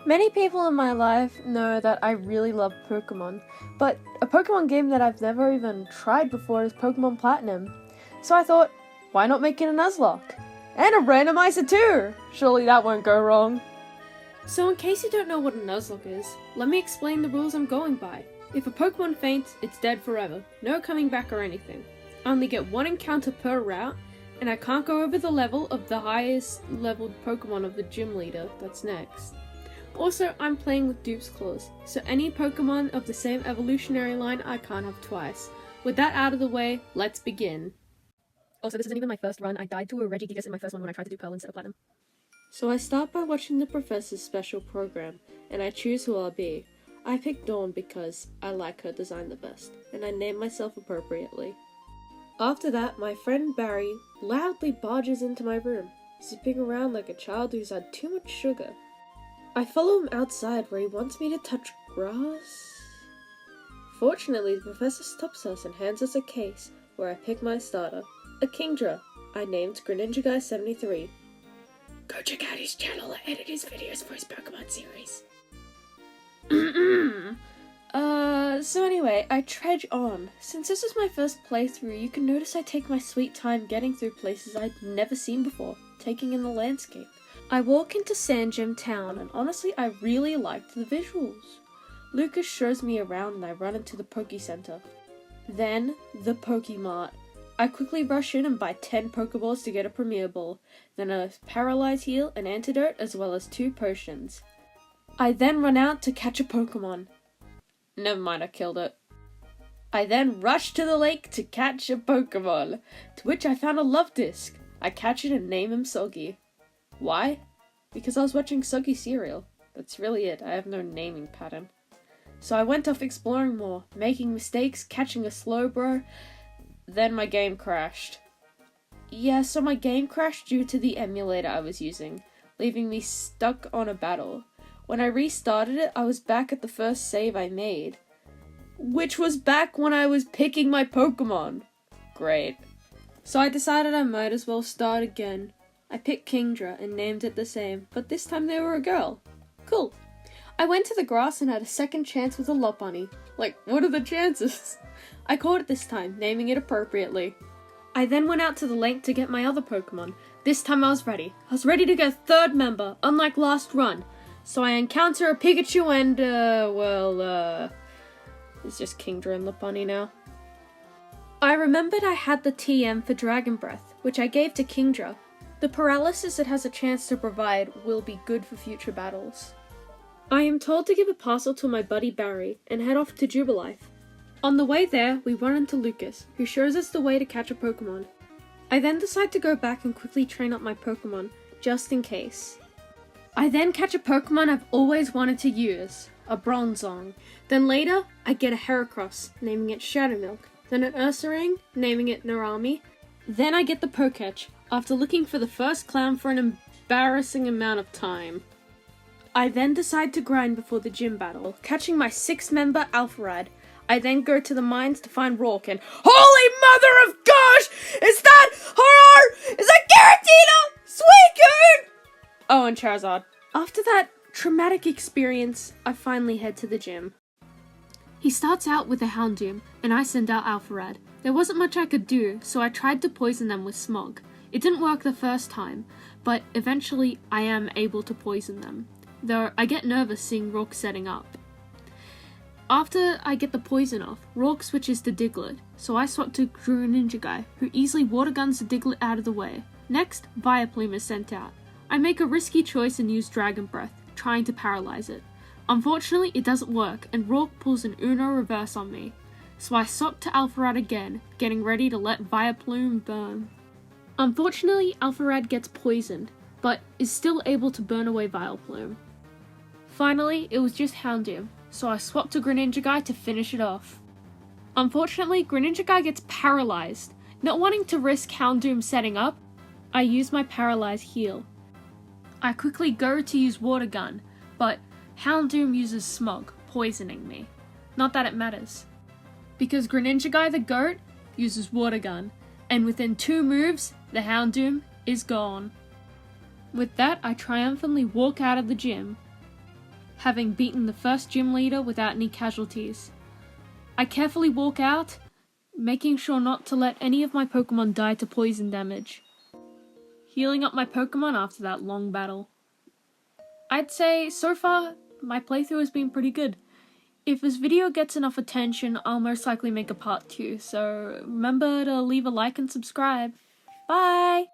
Many people in my life know that I really love Pokémon, but a Pokémon game that I've never even tried before is Pokémon Platinum. So I thought, why not make it a nuzlocke? And a randomiser too! Surely that won't go wrong. So in case you don't know what a nuzlocke is, let me explain the rules I'm going by. If a Pokémon faints, it's dead forever. No coming back or anything. I only get one encounter per route, and I can't go over the level of the highest leveled Pokémon of the gym leader that's next. Also, I'm playing with Dupe's Claws, so any Pokémon of the same evolutionary line I can't have twice. With that out of the way, let's begin. Also, this isn't even my first run. I died to a Regigigas in my first one when I tried to do Pearl instead of Platinum. So I start by watching the Professor's special program, and I choose who I'll be. I pick Dawn because I like her design the best, and I name myself appropriately. After that, my friend Barry loudly barges into my room, zipping around like a child who's had too much sugar. I follow him outside where he wants me to touch grass. Fortunately, the professor stops us and hands us a case where I pick my starter, a Kingdra I named Greninja73. Go check out his channel and edit his videos for his Pokemon series. So anyway, I trudge on. Since this is my first playthrough, you can notice I take my sweet time getting through places I'd never seen before, taking in the landscape. I walk into Sand Gem Town, and honestly, I really liked the visuals. Lucas shows me around and I run into the Poke Center. Then, the Pokemart. I quickly rush in and buy 10 Pokeballs to get a Premier Ball, then a Paralyze Heal, an Antidote, as well as 2 potions. I then run out to catch a Pokemon. Never mind, I killed it. I then rush to the lake to catch a Pokemon, to which I found a Love Disc. I catch it and name him Soggy. Why? Because I was watching Soggy Serial. That's really it, I have no naming pattern. So I went off exploring more, making mistakes, catching a Slowbro, then my game crashed. Yeah, so my game crashed due to the emulator I was using, leaving me stuck on a battle. When I restarted it, I was back at the first save I made, which was back when I was picking my Pokemon. Great. So I decided I might as well start again. I picked Kingdra and named it the same, but this time they were a girl. Cool. I went to the grass and had a second chance with a Lopunny. Like, what are the chances? I caught it this time, naming it appropriately. I then went out to the lake to get my other Pokemon. This time I was ready. I was ready to go third member, unlike last run. So I encounter a Pikachu and, it's just Kingdra and Lopunny now. I remembered I had the TM for Dragon Breath, which I gave to Kingdra. The paralysis it has a chance to provide will be good for future battles. I am told to give a parcel to my buddy Barry and head off to Jubilife. On the way there, we run into Lucas, who shows us the way to catch a Pokemon. I then decide to go back and quickly train up my Pokemon, just in case. I then catch a Pokemon I've always wanted to use, a Bronzong. Then later, I get a Heracross, naming it Shadowmilk. Then an Ursaring, naming it Narami. Then I get the Poketch, after looking for the first clown for an embarrassing amount of time. I then decide to grind before the gym battle, catching my 6-member Alpharad. I then go to the mines to find Rourke and holy mother of gosh! Is that horror? Is that Giratina? Suicune! Oh, and Charizard. After that traumatic experience, I finally head to the gym. He starts out with a Houndoom, and I send out Alpharad. There wasn't much I could do, so I tried to poison them with Smog. It didn't work the first time, but eventually I am able to poison them. Though I get nervous seeing Rourke setting up. After I get the poison off, Rourke switches to Diglett, so I swap to Greninja, who easily water guns the Diglett out of the way. Next, Vileplume is sent out. I make a risky choice and use Dragon Breath, trying to paralyze it. Unfortunately, it doesn't work, and Rourke pulls an Uno reverse on me. So I swap to Alpharad again, getting ready to let Vileplume burn. Unfortunately, Alpharad gets poisoned, but is still able to burn away Vileplume. Finally, it was just Houndoom, so I swapped to Greninja to finish it off. Unfortunately, Greninja gets paralyzed. Not wanting to risk Houndoom setting up, I use my Paralyze Heal. I quickly go to use Water Gun, but Houndoom uses Smog, poisoning me. Not that it matters. Because Greninja the GOAT uses Water Gun, and within 2 moves, the Houndoom is gone. With that, I triumphantly walk out of the gym. having beaten the first gym leader without any casualties. I carefully walk out, making sure not to let any of my Pokémon die to poison damage, healing up my Pokémon after that long battle. I'd say, so far, my playthrough has been pretty good. If this video gets enough attention, I'll most likely make a part 2, so remember to leave a like and subscribe. Bye!